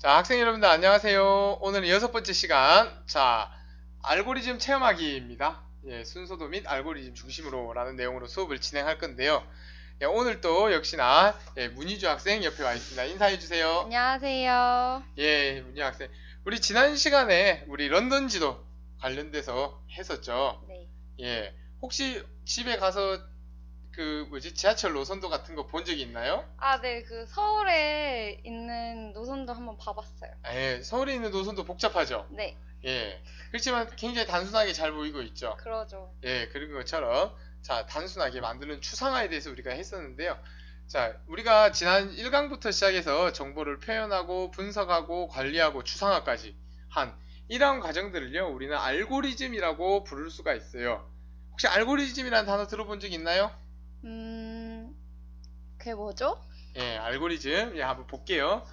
자, 학생 여러분들 안녕하세요. 오늘은 6번째 시간. 자, 알고리즘 체험하기입니다. 예, 순서도 및 알고리즘 중심으로 라는 내용으로 수업을 진행할 건데요. 예, 오늘 또 역시나 문희주 학생 옆에 와 있습니다. 인사해 주세요. 안녕하세요. 예, 문희주 학생. 우리 지난 시간에 우리 런던 지도 관련돼서 했었죠. 네. 예, 혹시 집에 가서 지하철 노선도 같은 거 본 적이 있나요? 네. 서울에 있는 노선도 한번 봐봤어요. 예, 서울에 있는 노선도 복잡하죠. 네. 예. 그렇지만 굉장히 단순하게 잘 보이고 있죠. 그러죠. 예, 그런 것처럼 자, 단순하게 만드는 추상화에 대해서 우리가 했었는데요. 자, 우리가 지난 1강부터 시작해서 정보를 표현하고 분석하고 관리하고 추상화까지 한 이러한 과정들을요, 우리는 알고리즘이라고 부를 수가 있어요. 혹시 알고리즘이라는 단어 들어본 적 있나요? 그게 뭐죠? 예, 알고리즘. 예, 한번 볼게요.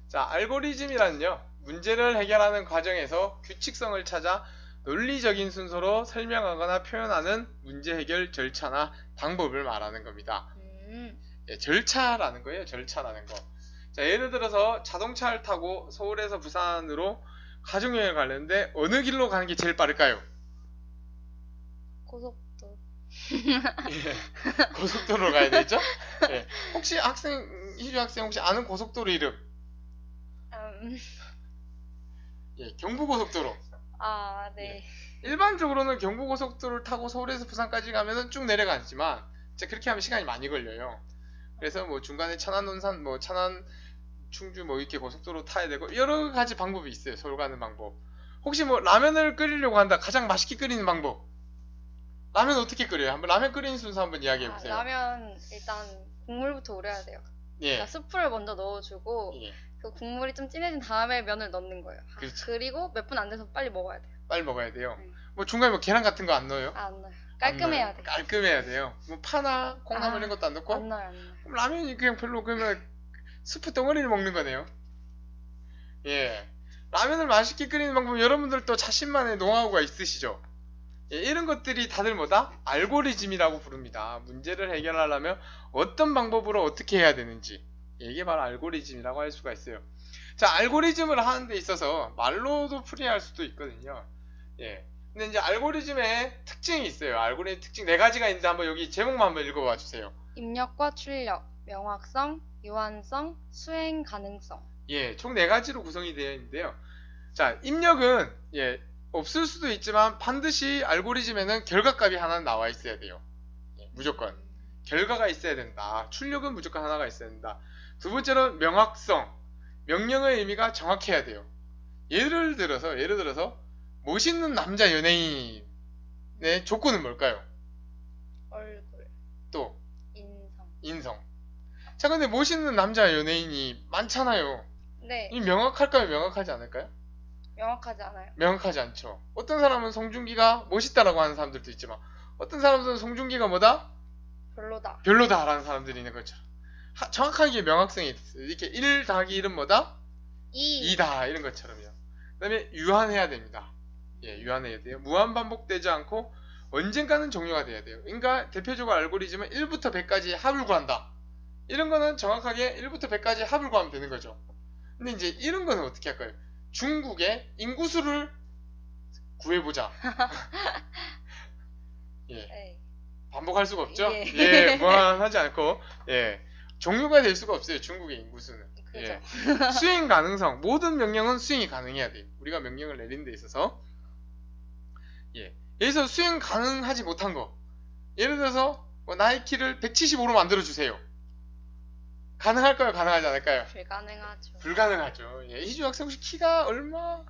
자, 알고리즘이란요, 문제를 해결하는 과정에서 규칙성을 찾아 논리적인 순서로 설명하거나 표현하는 문제 해결 절차나 방법을 말하는 겁니다. 예, 절차라는 거예요. 절차라는 거. 자, 예를 들어서 자동차를 타고 서울에서 부산으로 가족여행을 가려는데 어느 길로 가는 게 제일 빠를까요? 고속도로. 예, 고속도로로 가야 되죠? 예, 혹시 희주 학생 혹시 아는 고속도로 이름? 예, 경부고속도로. 네. 일반적으로는 경부고속도로를 타고 서울에서 부산까지 가면은 쭉 내려가지만 그렇게 하면 시간이 많이 걸려요. 그래서 뭐 중간에 천안, 논산, 뭐 천안, 충주 뭐 이렇게 고속도로 타야 되고 여러 가지 방법이 있어요. 서울 가는 방법. 혹시 뭐 라면을 끓이려고 한다. 가장 맛있게 끓이는 방법. 라면 어떻게 끓여요? 한번 라면 끓이는 순서 한번 이야기해 보세요. 라면 일단 국물부터 우려야 돼요. 예. 그러니까 스프를 먼저 넣어주고 예. 그 국물이 좀 진해진 다음에 면을 넣는 거예요. 그렇죠. 그리고 몇 분 안 돼서 빨리 먹어야 돼요. 빨리 먹어야 돼요. 뭐 중간에 뭐 계란 같은 거 안 넣어요? 안 넣어요. 깔끔해야 돼요. 깔끔해야 돼요. 뭐 파나 콩나물 이런 것도 안 넣고? 안 넣어요. 그럼 라면이 그냥 별로 그러면 스프 덩어리를 먹는 거네요. 예. 라면을 맛있게 끓이는 방법 여러분들 또 자신만의 노하우가 있으시죠? 예, 이런 것들이 다들 뭐다? 알고리즘이라고 부릅니다. 문제를 해결하려면 어떤 방법으로 어떻게 해야 되는지. 예, 이게 바로 알고리즘이라고 할 수가 있어요. 자, 알고리즘을 하는 데 있어서 말로도 풀이할 수도 있거든요. 예. 근데 이제 알고리즘의 특징이 있어요. 알고리즘 특징 4가지가 있는데 한번 여기 제목만 한번 읽어봐 주세요. 입력과 출력, 명확성, 유한성, 수행 가능성. 예, 총 4가지로 구성이 되어 있는데요. 자, 입력은 없을 수도 있지만 반드시 알고리즘에는 결과값이 하나 나와 있어야 돼요. 예, 무조건 결과가 있어야 된다. 출력은 무조건 하나가 있어야 된다. 두 번째는 명확성, 명령의 의미가 정확해야 돼요. 예를 들어서 멋있는 남자 연예인의 조건은 뭘까요? 얼굴, 또 인성. 인성. 자, 근데 멋있는 남자 연예인이 많잖아요. 네, 이 명확할까요? 명확하지 않을까요? 명확하지 않아요. 명확하지 않죠. 어떤 사람은 송중기가 멋있다라고 하는 사람들도 있지만 어떤 사람들은 송중기가 뭐다? 별로다. 별로다라는 사람들이 있는 것처럼 정확하게 명확성이 있어요. 이렇게 1 더하기 1은 뭐다? 2다 이런 것처럼요. 그 다음에 유한해야 됩니다. 예, 유한해야 돼요. 무한 반복되지 않고 언젠가는 종료가 돼야 돼요. 그러니까 대표적으로 알고리즘은 1부터 100까지 합을 구한다. 이런 거는 정확하게 1부터 100까지 합을 구하면 되는 거죠. 근데 이제 이런 거는 어떻게 할까요? 중국의 인구수를 구해보자. 예. 네. 반복할 수가 없죠? 예. 예, 무한하지 않고, 예. 종료가 될 수가 없어요, 중국의 인구수는. 그죠. 예. 수행 가능성. 모든 명령은 수행이 가능해야 돼요. 우리가 명령을 내리는 데 있어서. 예. 여기서 수행 가능하지 못한 거. 예를 들어서, 뭐 나이키를 175로 만들어주세요. 가능할까요? 가능하지 않을까요? 불가능하죠. 불가능하죠. 예. 희주 학생 혹시 키가 얼마?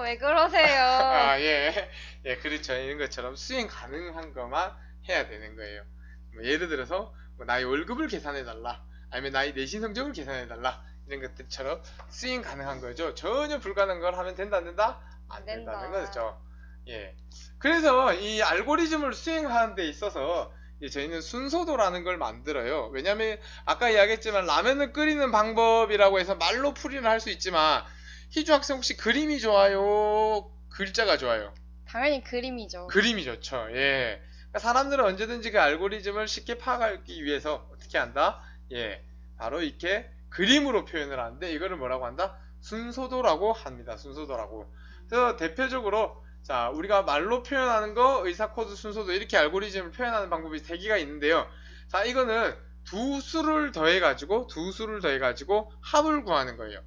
왜 그러세요? 예. 예, 그렇죠. 이런 것처럼 수행 가능한 것만 해야 되는 거예요. 뭐 예를 들어서, 뭐 나의 월급을 계산해달라. 아니면 나의 내신 성적을 계산해달라. 이런 것들처럼 수행 가능한 거죠. 전혀 불가능한 걸 하면 된다, 안 된다? 안 된다는 거죠. 예. 그래서 이 알고리즘을 수행하는 데 있어서 저희는 순서도라는 걸 만들어요. 왜냐면 아까 이야기했지만 라면을 끓이는 방법이라고 해서 말로 풀이를 할 수 있지만 희주 학생 혹시 그림이 좋아요? 글자가 좋아요? 당연히 그림이죠. 그림이 좋죠. 예. 그러니까 사람들은 언제든지 그 알고리즘을 쉽게 파악하기 위해서 어떻게 한다? 예. 바로 이렇게 그림으로 표현을 하는데 이거를 뭐라고 한다? 순서도라고 합니다. 순서도라고. 그래서 대표적으로 자, 우리가 말로 표현하는 거, 의사 코드 순서도 이렇게 알고리즘을 표현하는 방법이 3개가 있는데요. 자, 이거는 두 수를 더해가지고 합을 구하는 거예요.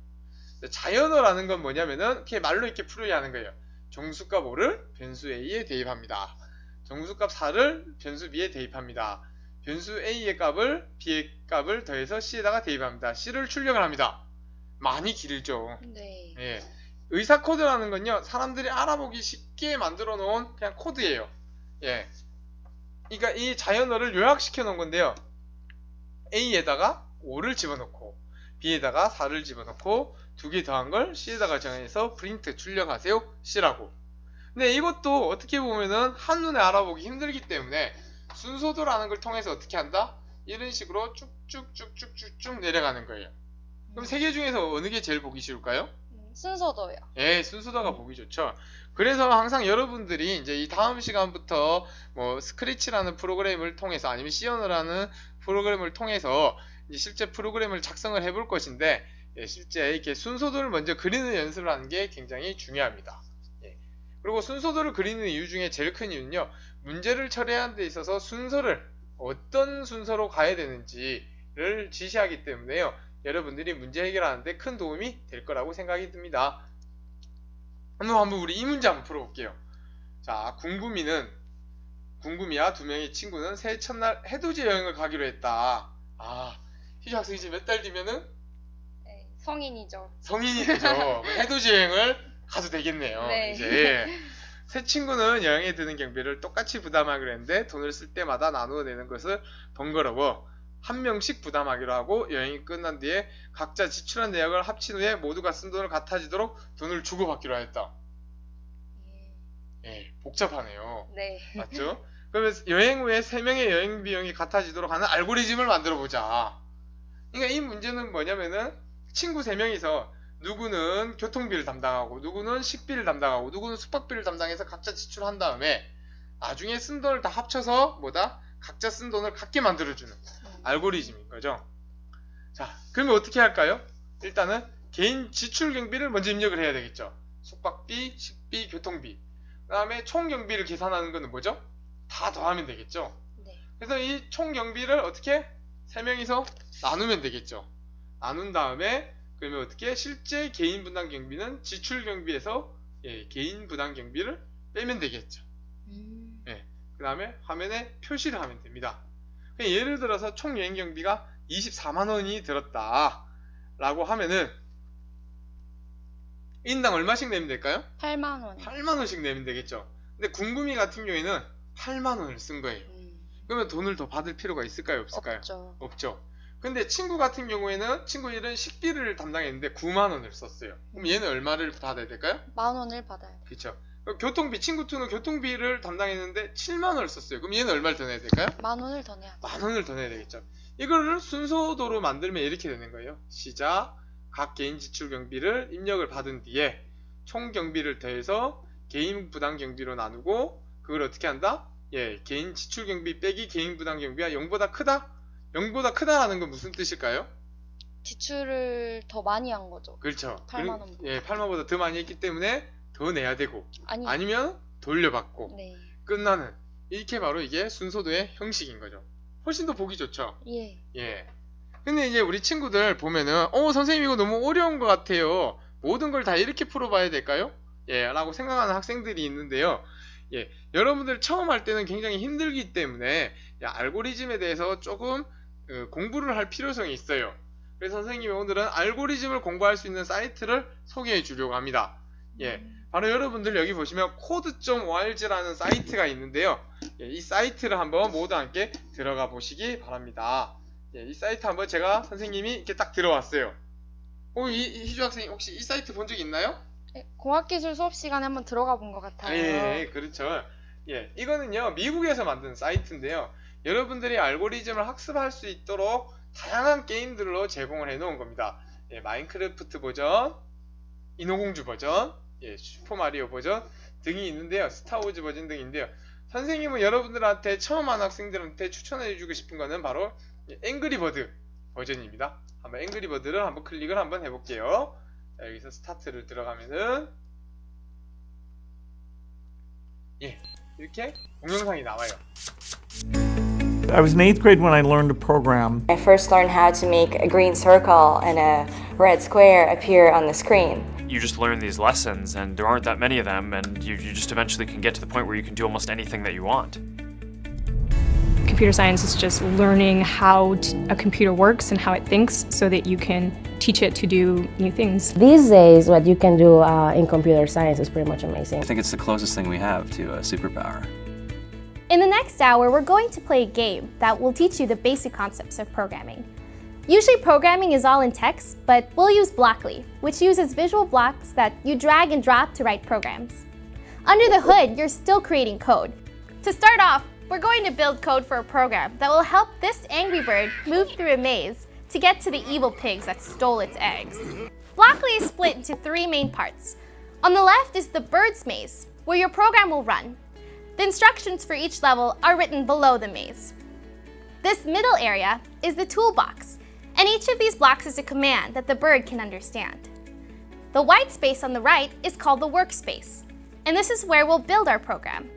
자연어라는 건 뭐냐면은 이렇게 말로 이렇게 풀어야 하는 거예요. 정수값 5를 변수 A에 대입합니다. 정수값 4를 변수 B에 대입합니다. 변수 A의 값을 B의 값을 더해서 C에다가 대입합니다. C를 출력을 합니다. 많이 길죠. 네. 예. 의사 코드라는 건요, 사람들이 알아보기 쉽게 만들어 놓은 그냥 코드예요. 예. 그러니까 이 자연어를 요약시켜 놓은 건데요. A에다가 5를 집어넣고 B에다가 4를 집어넣고 두 개 더한 걸 C에다가 정해서 프린트 출력하세요 C라고. 근데 이것도 어떻게 보면은 한눈에 알아보기 힘들기 때문에 순서도라는 걸 통해서 어떻게 한다? 이런 식으로 쭉쭉쭉쭉쭉쭉 내려가는 거예요. 그럼 세 개 중에서 어느 게 제일 보기 쉬울까요? 순서도요. 예, 순서도가 보기 좋죠. 그래서 항상 여러분들이 이제 이 다음 시간부터 뭐 스크래치라는 프로그램을 통해서 아니면 시언어라는 프로그램을 통해서 이제 실제 프로그램을 작성을 해볼 것인데, 예, 실제 이렇게 순서도를 먼저 그리는 연습을 하는 게 굉장히 중요합니다. 예. 그리고 순서도를 그리는 이유 중에 제일 큰 이유는요, 문제를 처리하는 데 있어서 순서를 어떤 순서로 가야 되는지를 지시하기 때문에요. 여러분들이 문제 해결하는데 큰 도움이 될 거라고 생각이 듭니다. 한번 우리 이 문제 한번 풀어볼게요. 자, 궁금이와 두 명의 친구는 새해 첫날 해돋이 여행을 가기로 했다. 아, 희주 학생이 이제 몇 달 뒤면은 네, 성인이죠. 성인이 되죠. 해돋이 여행을 가도 되겠네요. 네. 이제 새 친구는 여행에 드는 경비를 똑같이 부담하기로 했는데 돈을 쓸 때마다 나누어 내는 것을 번거로워 한 명씩 부담하기로 하고 여행이 끝난 뒤에 각자 지출한 내역을 합친 후에 모두가 쓴 돈을 같아지도록 돈을 주고받기로 하였다. 예, 복잡하네요. 네. 맞죠? 그러면 여행 후에 3명의 여행 비용이 같아지도록 하는 알고리즘을 만들어 보자. 그러니까 이 문제는 뭐냐면은 친구 3명이서 누구는 교통비를 담당하고 누구는 식비를 담당하고 누구는 숙박비를 담당해서 각자 지출한 다음에 나중에 쓴 돈을 다 합쳐서 뭐다? 각자 쓴 돈을 같게 만들어주는 알고리즘인 거죠. 자, 그러면 어떻게 할까요? 일단은 개인 지출 경비를 먼저 입력을 해야 되겠죠. 숙박비, 식비, 교통비. 그 다음에 총 경비를 계산하는 거는 뭐죠? 다 더하면 되겠죠. 네. 그래서 이 총 경비를 어떻게? 3명이서 나누면 되겠죠. 나눈 다음에 그러면 어떻게? 실제 개인 분담 경비는 지출 경비에서 개인 부담 경비를 빼면 되겠죠. 예. 그 다음에 화면에 표시를 하면 됩니다. 예를 들어서 총 여행 경비가 24만원이 들었다 라고 하면은 인당 얼마씩 내면 될까요? 8만 원. 8만원씩 내면 되겠죠. 근데 궁금이 같은 경우에는 8만원을 쓴 거예요. 그러면 돈을 더 받을 필요가 있을까요? 없을까요? 없죠. 없죠. 근데 친구 같은 경우에는 친구 1은 식비를 담당했는데 9만원을 썼어요. 그럼 얘는 얼마를 받아야 될까요? 10,000원을 받아야 돼. 그렇죠. 교통비, 친구 2는 교통비를 담당했는데 7만원을 썼어요. 그럼 얘는 얼마를 더 내야 될까요? 10,000원을 더 내야 돼. 10,000원을 더 내야 되겠죠. 이거를 순서도로 만들면 이렇게 되는 거예요. 시작, 각 개인 지출 경비를 입력을 받은 뒤에 총 경비를 더해서 개인 부담 경비로 나누고 그걸 어떻게 한다? 예, 개인 지출 경비 빼기 개인 부담 경비가 0보다 크다? 0보다 크다라는 건 무슨 뜻일까요? 지출을 더 많이 한 거죠. 그렇죠. 8만 원. 예, 8만원보다 더 많이 했기 때문에 더 내야 되고 아니면 돌려받고 네. 끝나는, 이렇게 바로 이게 순서도의 형식인 거죠. 훨씬 더 보기 좋죠. 예. 예. 근데 이제 우리 친구들 보면은 선생님 이거 너무 어려운 것 같아요. 모든 걸 다 이렇게 풀어봐야 될까요? 예, 라고 생각하는 학생들이 있는데요. 예, 여러분들 처음 할 때는 굉장히 힘들기 때문에 알고리즘에 대해서 조금 공부를 할 필요성이 있어요. 그래서 선생님이 오늘은 알고리즘을 공부할 수 있는 사이트를 소개해 주려고 합니다. 예, 바로 여러분들 여기 보시면 code.org라는 사이트가 있는데요. 예, 이 사이트를 한번 모두 함께 들어가 보시기 바랍니다. 예, 이 사이트 한번 제가 선생님이 이렇게 딱 들어왔어요. 희주 학생님 혹시 이 사이트 본 적 있나요? 네, 공학기술 수업 시간에 한번 들어가 본 것 같아요. 예, 그렇죠. 예, 이거는요, 미국에서 만든 사이트인데요. 여러분들이 알고리즘을 학습할 수 있도록 다양한 게임들로 제공을 해 놓은 겁니다. 예, 마인크래프트 버전, 인어공주 버전, 예, 슈퍼마리오 버전 등이 있는데요. 스타워즈 버전 등인데요. 선생님은 여러분들한테 처음 하는 학생들한테 추천해 주고 싶은 거는 바로 앵그리버드 버전입니다. 한번 앵그리버드를 한번 클릭을 한번 해볼게요. 자, 여기서 스타트를 들어가면은 예, 이렇게 동영상이 나와요. I was in 8th grade when I learned to program. I first learned how to make a green circle and a red square appear on the screen. You just learn these lessons, and there aren't that many of them, and you just eventually can get to the point where you can do almost anything that you want. Computer science is just learning how a computer works and how it thinks so that you can teach it to do new things. These days, what you can do in computer science is pretty much amazing. I think it's the closest thing we have to a superpower. In the next hour, we're going to play a game that will teach you the basic concepts of programming. Usually programming is all in text, but we'll use Blockly, which uses visual blocks that you drag and drop to write programs. Under the hood, you're still creating code. To start off, we're going to build code for a program that will help this angry bird move through a maze to get to the evil pigs that stole its eggs. Blockly is split into 3 main parts. On the left is the bird's maze, where your program will run. The instructions for each level are written below the maze. This middle area is the toolbox, and each of these blocks is a command that the bird can understand. The white space on the right is called the workspace, and this is where we'll build our program.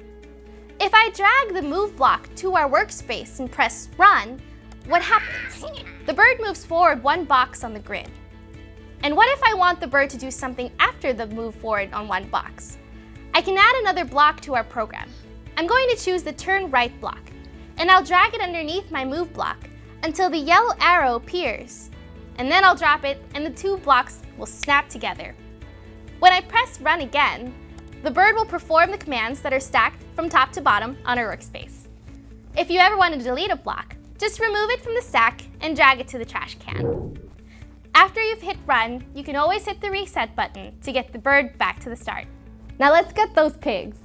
If I drag the move block to our workspace and press run, what happens? The bird moves forward 1 box on the grid. And what if I want the bird to do something after the move forward on 1 box? I can add another block to our program. I'm going to choose the turn right block, and I'll drag it underneath my move block until the yellow arrow appears. And then I'll drop it, and the 2 blocks will snap together. When I press run again, the bird will perform the commands that are stacked from top to bottom on our workspace. If you ever want to delete a block, just remove it from the stack and drag it to the trash can. After you've hit run, you can always hit the reset button to get the bird back to the start. Now let's get those pigs.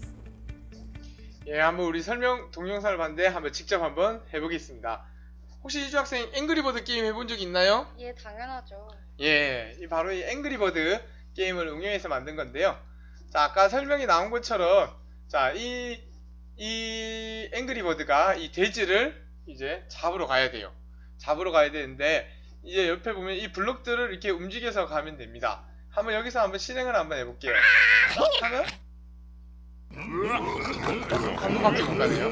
예, 한번 우리 설명 동영상을 봤는데 한번 직접 한번 해보겠습니다. 혹시 이주 학생 앵그리버드 게임 해본 적 있나요? 예, 당연하죠. 예, 이 바로 이 앵그리버드 게임을 응용해서 만든 건데요. 자, 아까 설명이 나온 것처럼 자, 이 앵그리버드가 이 돼지를 이제 잡으러 가야 돼요. 잡으러 가야 되는데 이제 옆에 보면 이 블록들을 이렇게 움직여서 가면 됩니다. 한번 여기서 한번 실행을 한번 해볼게요. 하면 한 번밖에 못 가네요.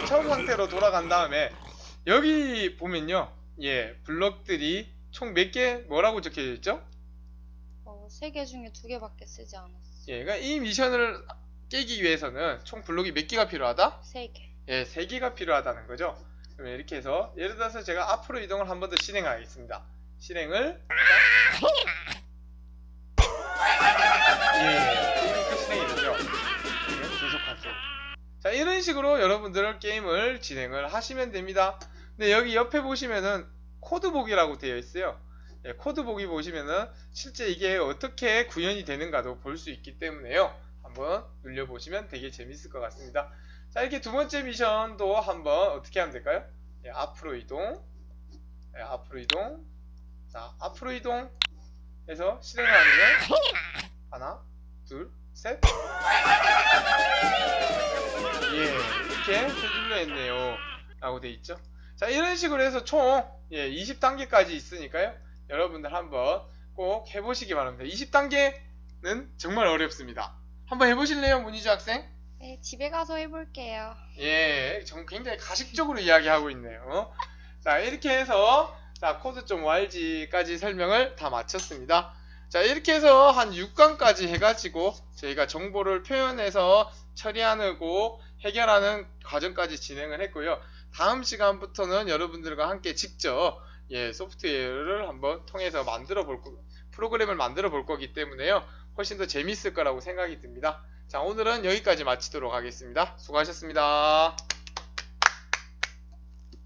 처음 상태로 돌아간 다음에 여기 보면요, 예, 블록들이 총 몇 개 뭐라고 적혀져 있죠? 3개 중에 2개밖에 쓰지 않았어. 예, 그러니까 이 미션을 깨기 위해서는 총 블록이 몇 개가 필요하다? 3개. 예, 3개가 필요하다는 거죠. 그러면 이렇게 해서 예를 들어서 제가 앞으로 이동을 한 번 더 실행하겠습니다. 실행을 예, 이렇게 실행이 되죠. 지금 계속하세요. 자, 이런 식으로 여러분들 게임을 진행을 하시면 됩니다. 근데 여기 옆에 보시면은 코드 보기라고 되어 있어요. 예, 코드 보기 보시면은 실제 이게 어떻게 구현이 되는가도 볼 수 있기 때문에요. 한번 눌려보시면 되게 재밌을 것 같습니다. 자, 이렇게 2번째 미션도 한번 어떻게 하면 될까요? 예, 앞으로 이동, 예, 앞으로 이동, 자, 앞으로 이동 해서 실행을 하면 하나, 둘, 셋. 예, 이렇게 해주려 했네요 라고 돼 있죠. 자, 이런 식으로 해서 총 20단계까지 있으니까요, 여러분들 한번 꼭 해보시기 바랍니다. 20단계는 정말 어렵습니다. 한번 해보실래요, 문희주 학생? 네, 집에 가서 해볼게요. 예, 굉장히 가식적으로 이야기하고 있네요. 자, 이렇게 해서 자, 코드.org까지 설명을 다 마쳤습니다. 자, 이렇게 해서 한 6강까지 해가지고 저희가 정보를 표현해서 처리하고 해결하는 과정까지 진행을 했고요. 다음 시간부터는 여러분들과 함께 직접 소프트웨어를 한번 통해서 프로그램을 만들어 볼 거기 때문에요, 훨씬 더 재밌을 거라고 생각이 듭니다. 자, 오늘은 여기까지 마치도록 하겠습니다. 수고하셨습니다.